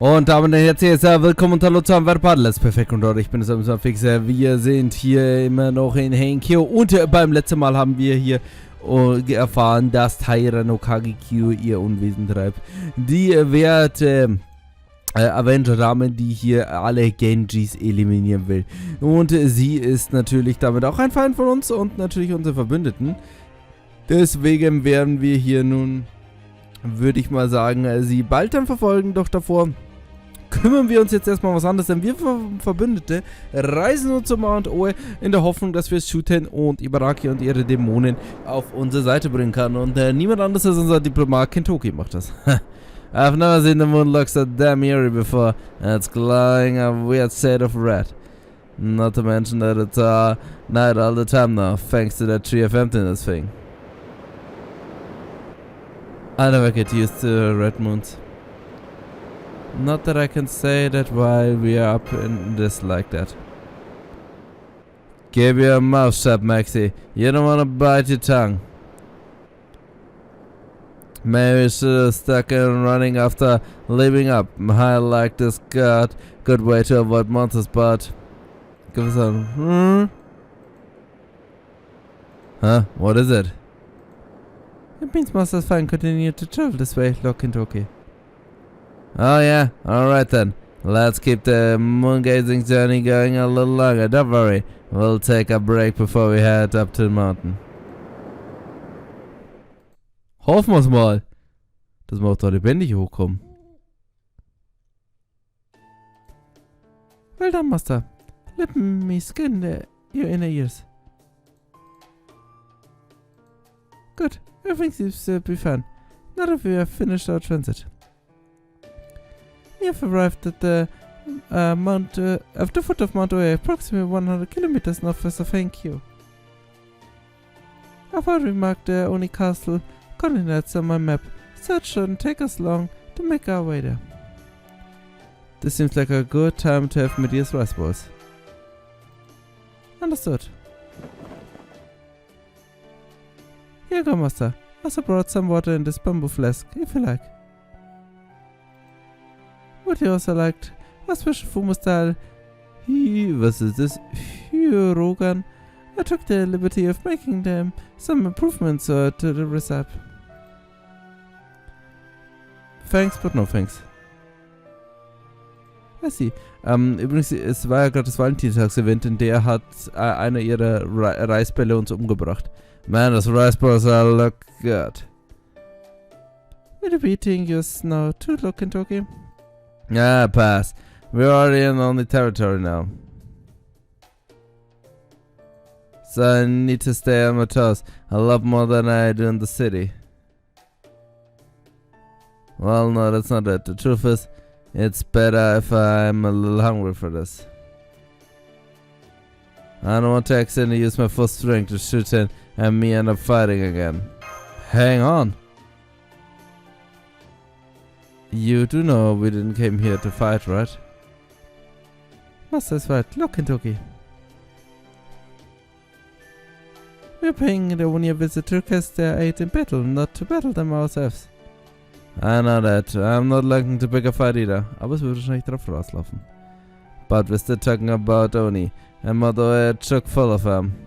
Und damit ein herzliches willkommen und hallo zu einem weiteren Let's Perfekt und dort, ich bin es Fixer. Wir sind hier immer noch in Heiyan-kyo und beim letzten Mal haben wir hier erfahren, dass Taira no Kagekyo ihr Unwesen treibt. Die werte Avenger-Dame, die hier alle Genjis eliminieren will. Und sie ist natürlich damit auch ein Feind von uns und natürlich unsere Verbündeten. Deswegen werden wir hier nun, würde ich mal sagen, sie bald dann verfolgen, doch davor kümmern wir uns jetzt erstmal was anderes, denn wir Verbündete reisen nun zum Mount Oe in der Hoffnung, dass wir Shuten und Ibaraki und ihre Dämonen auf unsere Seite bringen können. Und niemand anderes als unser Diplomat Kentoki macht das. I've never seen the moon look so damn eerie before, and it's glowing a weird shade of red. Not to mention that it's night all the time now, thanks to that tree of emptiness thing. I never get used to red moons. Not that I can say that while we are up in this like that. Keep your mouth shut, Maxie. You don't want to bite your tongue. Maybe we should have stuck in running after leaving up. I like this good way to avoid monsters, but... Give us a... Huh? What is it? It means Master's fine continue to travel this way, look into okay. Oh yeah, alright then. Let's keep the moon-gazing journey going a little longer, don't worry. We'll take a break before we head up to the mountain. Hoffen wir's mal, dass wir auch da lebendig hochkommen. Well done, Master. Let me skin your inner ears. Good. Everything seems to be fine. Now that we have finished our transit. We have arrived at the foot of Mount Oe, approximately 100 kilometers northwest of Heiyan-kyo. I've already marked the only castle coordinates on my map, so it shouldn't take us long to make our way there. This seems like a good time to have Magiers rice balls. Understood. Here you go, Master. I also brought some water in this bamboo flask, if you like. Would you also like a special Fumo style? What is this? Hyrogan. I took the liberty of making them some improvements to the recipe. Thanks, but no thanks. I see. Übrigens, es war ja gerade das Valentinstags-Event, in der hat einer ihrer Reisbälle uns umgebracht. Man, those rice balls look good. Will you be eating yours now too, look into okay? Ah, pass. We're already in only territory now. So I need to stay on my toes a lot more than I do in the city. Well, no, that's not it. The truth is, it's better if I'm a little hungry for this. I don't want to accidentally use my full strength to shoot in and me end up fighting again. Hang on. You do know we didn't came here to fight, right? Master's right. Look, Kentoki. We're paying the 1-year visit to request their aid in battle, not to battle them ourselves. I know that. I'm not looking to pick a fight either. Aber es würde wahrscheinlich drauf rauslaufen. But we're still talking about Oni, and Mother chock full of them.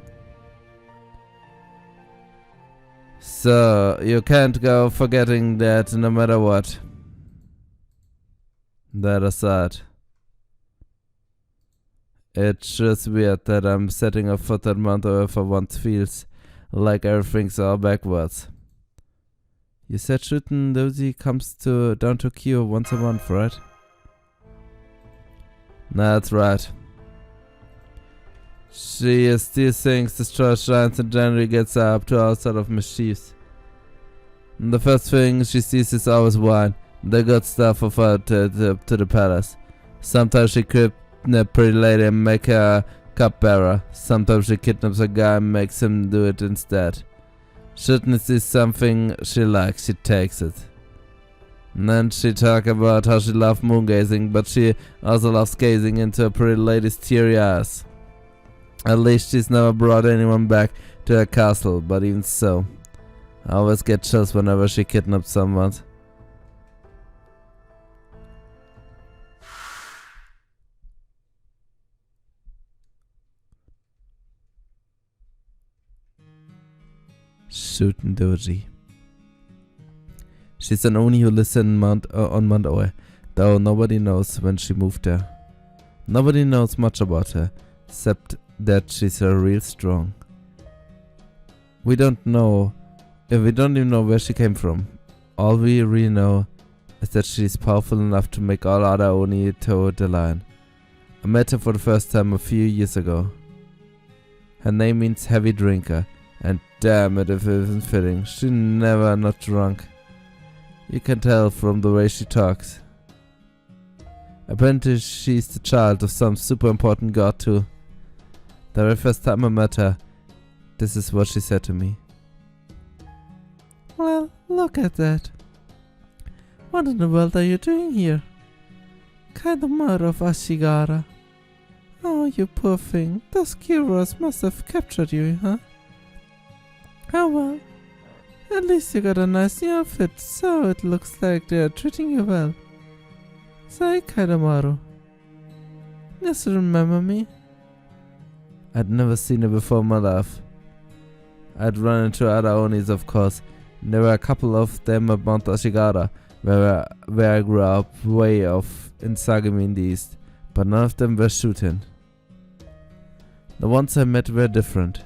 So, you can't go forgetting that no matter what. That aside, it's just weird that I'm setting a foot on Mount Oe for once feels like everything's all backwards. You said Shuten Dozy comes down to Kyo once a month, right? That's right. She steals things, destroys shrines, and generally gets up to all sort of mischiefs. And the first thing she sees is always wine. The good stuff of her to the palace. Sometimes she kidnaps a pretty lady and make her a cupbearer. Sometimes she kidnaps a guy and makes him do it instead. Shouldn't see something she likes, she takes it. And then she talk about how she loves moon gazing, but she also loves gazing into a pretty lady's teary eyes. At least she's never brought anyone back to her castle, but even so, I always get chills whenever she kidnaps someone. Shootin' doji. She's an Oni who lives in on Mount Oe, though nobody knows when she moved there. Nobody knows much about her, except that she's real strong. We don't even know where she came from. All we really know is that she's powerful enough to make all other Oni toe the line. I met her for the first time a few years ago. Her name means heavy drinker, and damn it if it isn't fitting, she's never not drunk. You can tell from the way she talks. Apparently she's the child of some super important god too. The very first time I met her, this is what she said to me. Well, look at that. What in the world are you doing here? Kind of mother of Ashigara. Oh, you poor thing. Those Kiros must have captured you, huh? Oh well. At least you got a nice new outfit, so it looks like they are treating you well. Say, Kaidamaru. Just remember me? I'd never seen her before in my life. I'd run into other Onis, of course. There were a couple of them at Mount Ashigara, where I grew up way off in Sagami in the east, but none of them were shooting. The ones I met were different.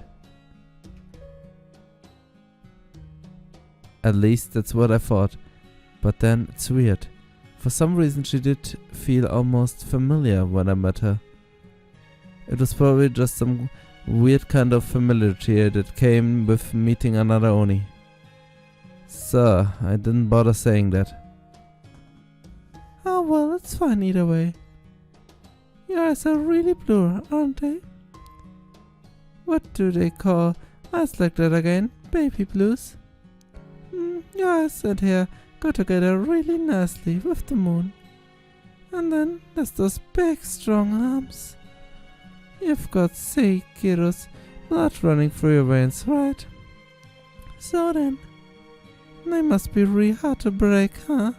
At least that's what I thought. But then it's weird. For some reason she did feel almost familiar when I met her. It was probably just some weird kind of familiarity that came with meeting another Oni. So, I didn't bother saying that. Oh well, it's fine either way. Your eyes are really blue, aren't they? What do they call eyes like that again? Baby blues? Your eyes and hair go together really nicely with the moon. And then there's those big strong arms. You've got Seikiro's blood running through your veins, right? So then, they must be really hard to break, huh?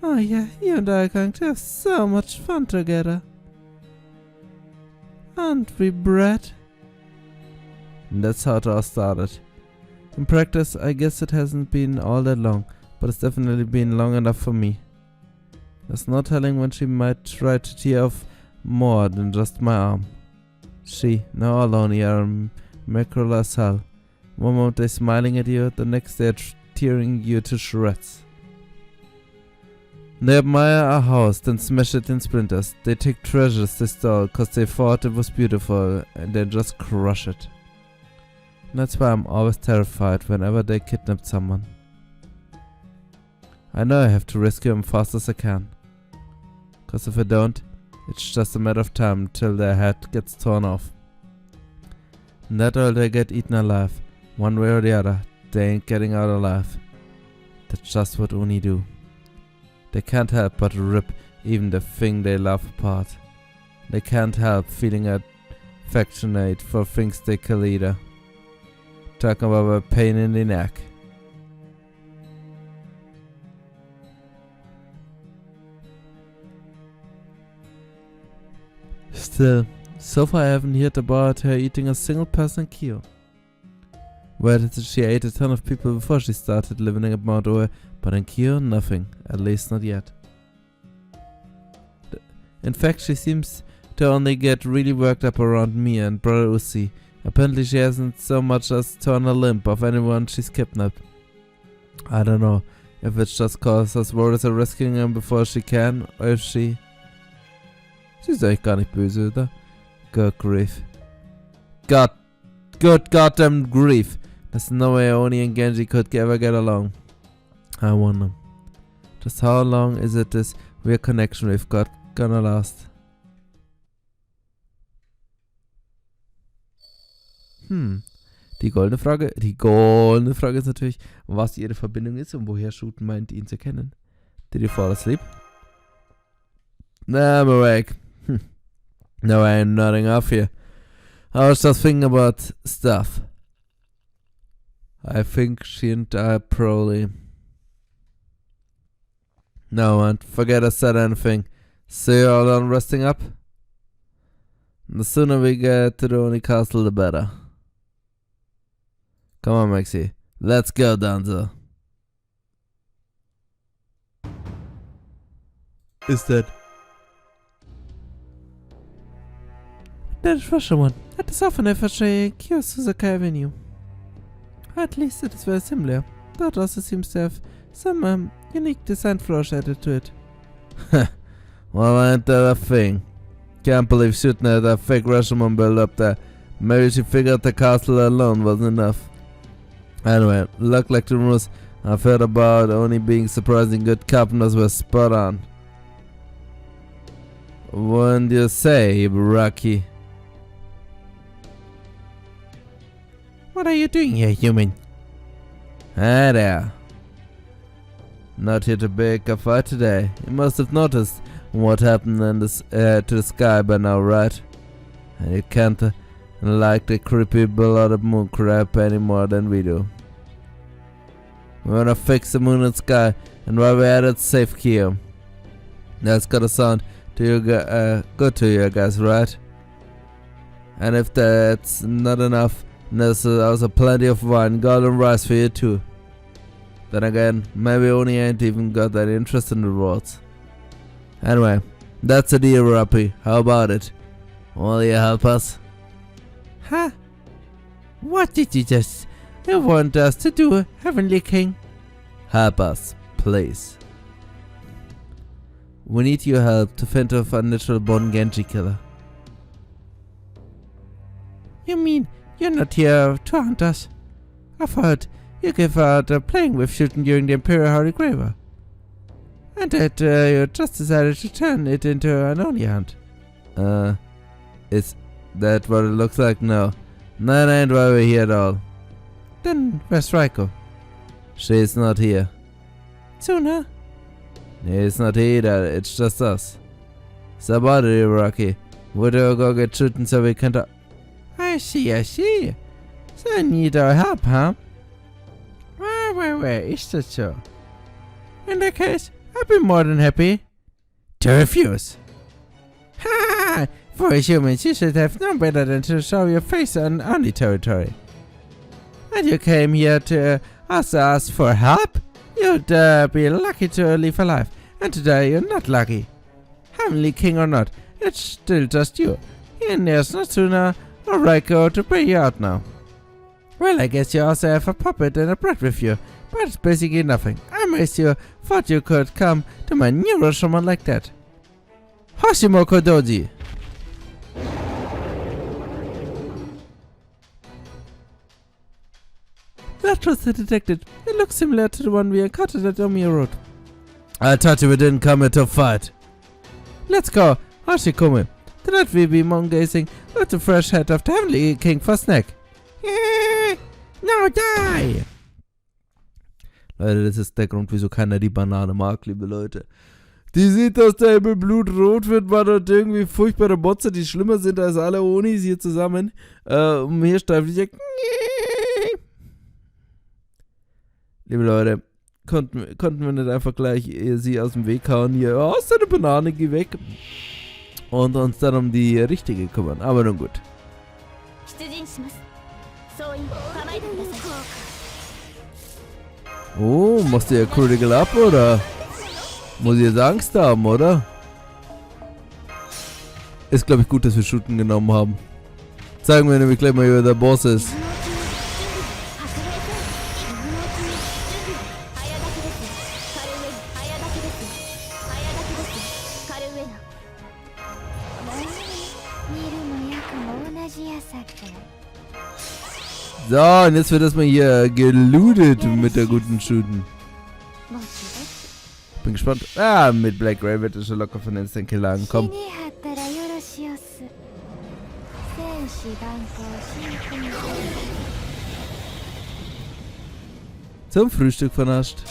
Oh yeah, you and I are going to have so much fun together. Aren't we, Brett? And that's how it all started. In practice, I guess it hasn't been all that long, but it's definitely been long enough for me. There's no telling when she might try to tear off more than just my arm. She, now alone, are macro as hell. One moment they're smiling at you, the next they're tearing you to shreds. They admire a house, then smash it in splinters. They take treasures they stole cause they thought it was beautiful, and they just crush it. And that's why I'm always terrified whenever they kidnap someone. I know I have to rescue them fast as I can. Cause if I don't, it's just a matter of time till their head gets torn off. And that or they get eaten alive. One way or the other, they ain't getting out alive. That's just what Oni do. They can't help but rip even the thing they love apart. They can't help feeling affectionate for things they kill either. Talking about a pain in the neck. Still, so far I haven't heard about her eating a single person Kyo. Where did she ate a ton of people before she started living at Mount Oe, but in Kyo, nothing, at least not yet. In fact, she seems to only get really worked up around me and Brother Uzi. Apparently she hasn't so much as torn a limb of anyone she's kidnapped. I don't know if it's just cause us warriors are rescuing him before she can, or if she... Sie ist eigentlich gar nicht böse, oder? Good grief. Good goddamn grief. There's no way Oni and Genji could ever get along. I wonder. Just how long is it this weird connection we've got gonna last? Die goldene Frage ist natürlich, was ihre Verbindung ist und woher Shooten meint, ihn zu kennen. Did you fall asleep? Nah, I'm awake. No, I ain't nodding off here. I was just thinking about stuff. I think she and I probably... No, man, forget I said anything. See you all done resting up? The sooner we get to the Oni castle, the better. Come on, Maxi. Let's go, Danzo. Is that? That is someone. At the southern of Kiyosuzaka Avenue. At least it is very similar. That also seems to have some unique design flaws added to it. Well, ain't that a thing? Can't believe shooting at that fake Russian build up there. Maybe she figured the castle alone wasn't enough. Anyway, look like the rumors I've heard about only being surprising good carpenters were spot on. Wouldn't you say, Ibaraki? What are you doing here, human? Hi there. Not here to break a fight today. You must have noticed what happened in this, to the sky by now, right? And you can't like the creepy blooded moon crap any more than we do. We wanna fix the moon and sky, and while we're at it, save Kyo. That's gotta sound to you, good to you guys, right? And if that's not enough, there's also plenty of wine, golden rice for you too. Then again, maybe only ain't even got that interest in rewards. Anyway, that's a deal, Rappy. How about it? Will you help us? Huh? What did you want us to do, Heavenly King? Help us, please. We need your help to fend off a natural born Genji killer. You mean you're not here to hunt us? I've heard you gave out playing with shooting during the Imperial Holy Graver. And that you just decided to turn it into an only hunt. Is that what it looks like? No. That ain't why we're here at all. Then where's Raiko? She's not here. Sooner? It's not here either, it's just us. So about it, Rocky. Would you go get shooting so we can talk? I see. So you need our help, huh? Well, is that so? In that case, I'd be more than happy to refuse. Ha! For humans, you should have known better than to show your face on only territory. And you came here to ask us for help? You'd be lucky to live alive, and today you're not lucky. Heavenly King or not, it's still just you. And there's no sooner or Raiko to pay you out now. Well, I guess you also have a puppet and a brat with you, but it's basically nothing. I amazed you thought you could come to my new Rashomon like that. Hoshimoko Doji. That was the detective. It looks similar to the one we encountered at Omiya Road. I thought we didn't come here to fight. Let's go, Hashikome. Tonight we'll be moon-gazing with the fresh head of the Heavenly King for snack. Now die! Leute, das ist der Grund, wieso keiner die Banane mag, liebe Leute. Die sieht, dass der Himmel blutrot wird, weil dort irgendwie furchtbare Botze, die schlimmer sind als alle Onis hier zusammen. Hier steift die Liebe Leute, konnten wir nicht einfach gleich sie aus dem Weg hauen hier. Oh, ist eine Banane, geh weg. Und uns dann um die richtige kümmern. Aber nun gut. Oh, machst du ja Critical ab, oder? Muss ich jetzt Angst haben, oder? Ist, glaube ich, gut, dass wir Shooten genommen haben. Zeigen wir nämlich gleich mal, wer der Boss ist. So, und jetzt wird erstmal hier gelootet mit der guten Shooten. Bin gespannt. Ah, mit Black Ray wird es schon locker von Instant Killer ankommen. Zum Frühstück vernascht.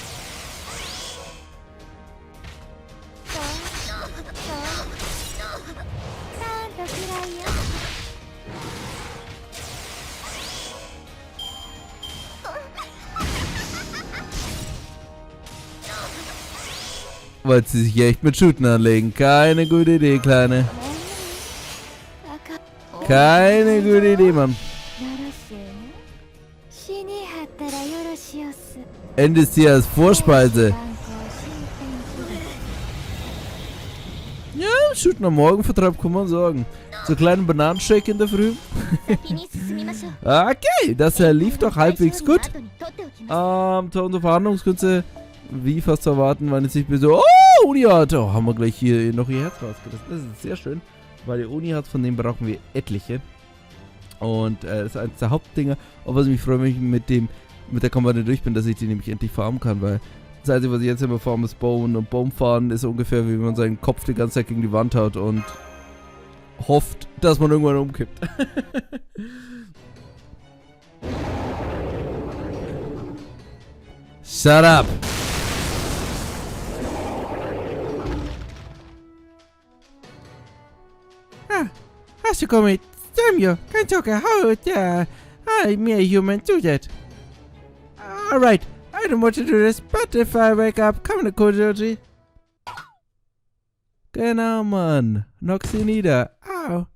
Wollt sie sich echt mit Shooten anlegen. Keine gute Idee, Kleine. Keine gute Idee, Mann. Endest hier als Vorspeise. Ja, shooten am Morgenvertreib kann man sagen. So kleinen Bananenshake in der Früh. Okay, das lief doch halbwegs gut. Tausende Verhandlungskünste, wie fast zu erwarten, waren jetzt nicht mehr so. Oh, Uni hat. Oh, haben wir gleich hier noch ihr Herz rausgelassen. Das ist sehr schön, weil die Uni hat, von denen brauchen wir etliche. Und das ist eines der Hauptdinger. Aber was mich freut, wenn ich mit der Kampagne durch bin, dass ich die nämlich endlich farmen kann, weil das Einzige, was ich jetzt immer farme, ist Bauen. Und Baum fahren ist ungefähr, wie wenn man seinen Kopf die ganze Zeit gegen die Wand haut und hofft, dass man irgendwann umkippt. Shut up! Hashikomi, damn you, can't talk how I mere human do that. Alright, I don't want to do this, but if I wake up, come to Kojoji. Genau, Mann. Knock sie nieder. Ow.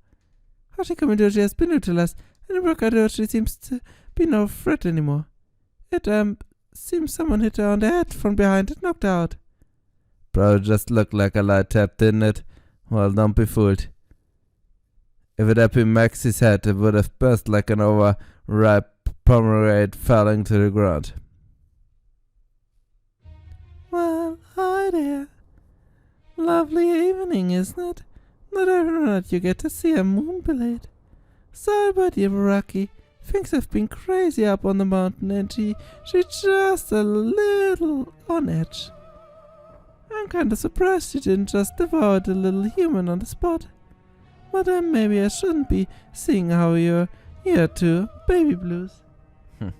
Hashikomi Doji has been utilized, and the Broker Doji seems to be no threat anymore. It, seems someone hit her on the head from behind and knocked her out. Bro, just looked like a light tap, didn't it? Well, don't be fooled. If it had been Max's head, it would have burst like an overripe pomegranate falling to the ground. Well, hi there. Lovely evening, isn't it? Not every night you get to see a moonblade. Sorry about you, Baraki. Things have been crazy up on the mountain and she's just a little on edge. I'm kinda surprised you didn't just devour the little human on the spot. But then maybe I shouldn't be seeing how you're here too. Baby blues. Yeah,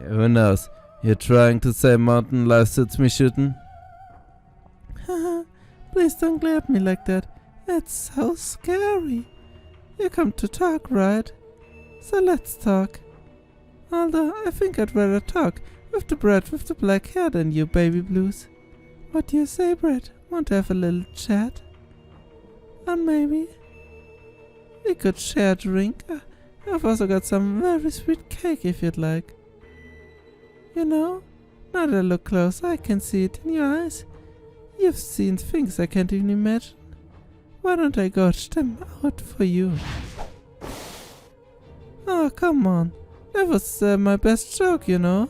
who knows? You're trying to say mountain life suits me shooting? Haha, please don't glare at me like that. It's so scary. You come to talk, right? So let's talk. Although I think I'd rather talk with the brat with the black hair than you, baby blues. What do you say, Brett? Want to have a little chat? And maybe we could share a drink. I've also got some very sweet cake if you'd like. You know, now that I look close, I can see it in your eyes. You've seen things I can't even imagine. Why don't I gouge them out for you? Oh, come on. That was my best joke, you know.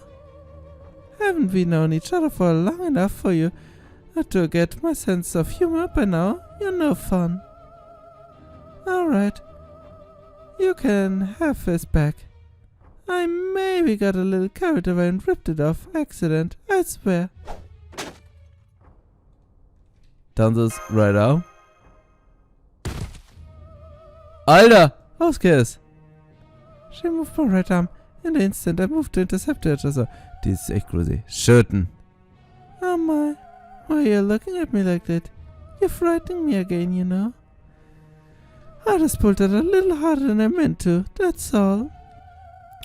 Haven't we known each other for long enough for you to get my sense of humor by now? You're no fun. Alright. You can have this back. I maybe got a little carried away and ripped it off accident, I swear. Done this right now. Alter! Auskiss! She moved my right arm. In the instant I moved to intercept her. Also, die ist echt crazy. Schütten. Oh my. Why are you looking at me like that? You're frightening me again, you know. I just pulled it a little harder than I meant to, that's all.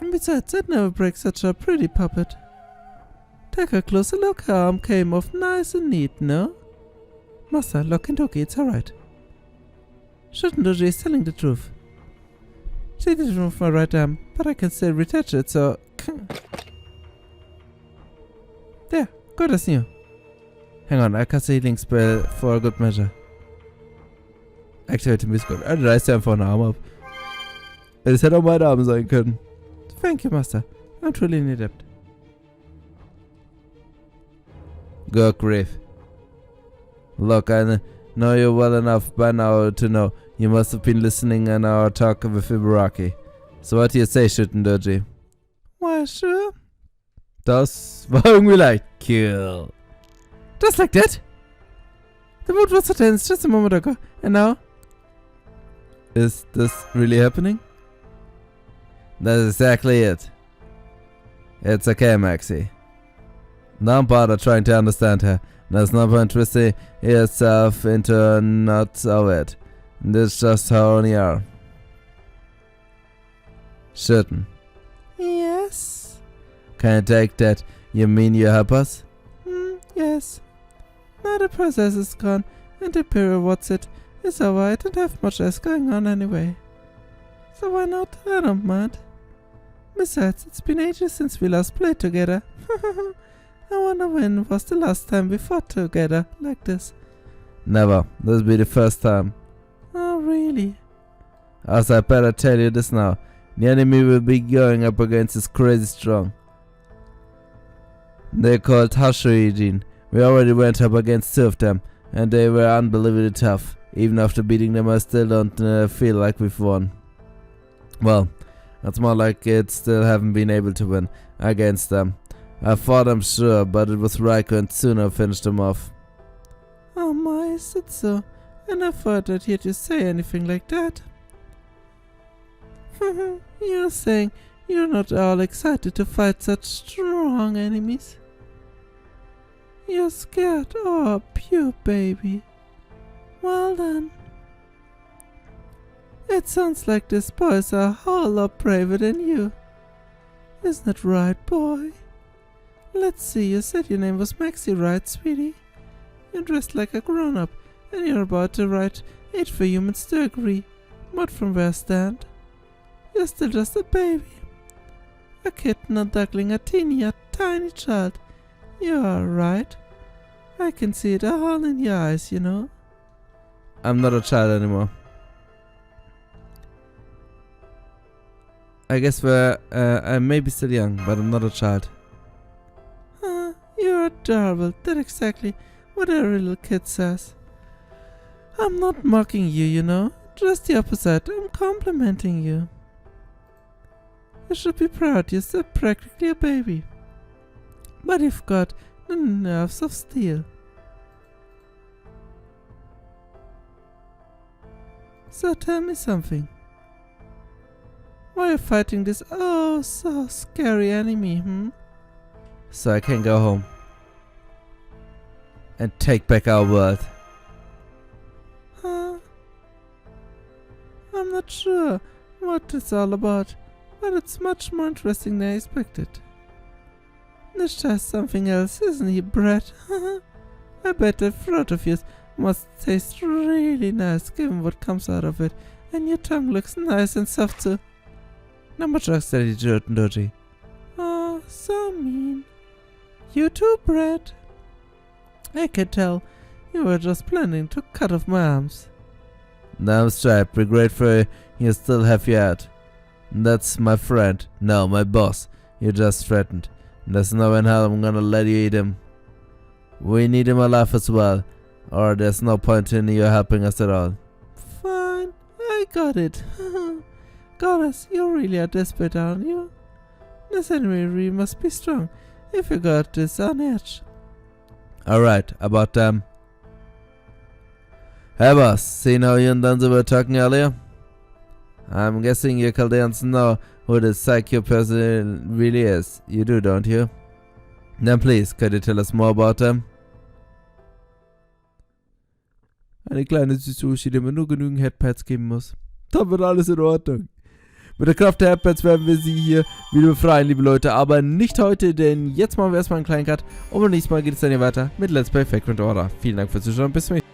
And besides, I'd never break such a pretty puppet. Take a closer look, her arm came off nice and neat, no? Master, lock and Doki, it's alright. Shoutendoji is telling the truth. She did remove my right arm, but I can still retouch it, so... There, good as new. Hang on, I cast a healing spell for a good measure. Activate the Missgott. Also reißt er einfach einen Arm ab. Es hätte auch mein Arm sein können. Thank you, Master. I'm truly an adept. Good grief. Look, I know you well enough by now to know you must have been listening in our talk with Ibaraki. So what do you say, Shootendoji? Why, sure. Das war irgendwie leicht. Kill. Just like that? The mood was so tense just a moment ago. And now? Is this really happening? That's exactly it. It's okay, Maxie. Don't bother trying to understand her. There's no point twisting yourself into knots of it. That's just how we are. Shouldn't. Yes. Can I take that? You mean you help us? Yes. Now the process is gone, and the Imperial what's it is alright and have much less going on anyway. So why not? I don't mind. Besides, it's been ages since we last played together. I wonder when was the last time we fought together like this? Never. This'll be the first time. Oh, really? Also, I better tell you this now. The enemy will be going up against is crazy strong. They're called Hashoijin. We already went up against 2 of them, and they were unbelievably tough. Even after beating them, I still don't feel like we've won. Well, that's more like it still haven't been able to win against them. I fought, I'm sure, but it was Raiko and Tsuna who finished them off. Oh my, is it so? I never thought I'd hear you say anything like that. You're saying you're not all excited to fight such strong enemies? You're scared? Oh, pure baby. Well then. It sounds like these boys are a whole lot braver than you. Isn't that right, boy? Let's see, you said your name was Maxie, right, sweetie? You're dressed like a grown-up, and you're about to write Age for Humans to Agree. But from where I stand, you're still just a baby. A kitten unduckling a tiny child. You are right. I can see it all in your eyes, you know. I'm not a child anymore. I guess I may be still young, but I'm not a child. You're adorable. That's exactly what every little kid says. I'm not mocking you, you know. Just the opposite. I'm complimenting you. You should be proud. You're still practically a baby. But you've got the nerves of steel. So tell me something. Why are you fighting this oh so scary enemy, So I can go home. And take back our world. I'm not sure what it's all about, but it's much more interesting than I expected. This tries something else, isn't he, Brett? I bet that fruit of yours must taste really nice given what comes out of it, and your tongue looks nice and soft too. Not much steady Doji. Oh, so mean. You too, Brett. I can tell you were just planning to cut off my arms. Now, Stripe, be grateful you still have your head. That's my friend. No, my boss. You just threatened. There's no way in hell I'm gonna let you eat him. We need him alive as well, or there's no point in you helping us at all. Fine, I got it. Goddess, you really are desperate, aren't you? This enemy really must be strong if you got this on edge. Alright, about them. Hey boss, seen how you and Danzo were talking earlier? I'm guessing you Chaldeans know who this psycho person really is. You do, don't you? Then please, could you tell us more about them? Eine kleine Sushi, der mir nur genügend Headpads geben muss. Dann wird alles in Ordnung. Mit der Kraft der Headpads werden wir sie hier wieder befreien, liebe Leute. Aber nicht heute, denn jetzt machen wir erstmal einen kleinen Cut. Und beim nächsten Mal geht es dann hier weiter mit Let's Play Fake Order. Vielen Dank fürs Zuschauen. Bis zum nächsten Mal.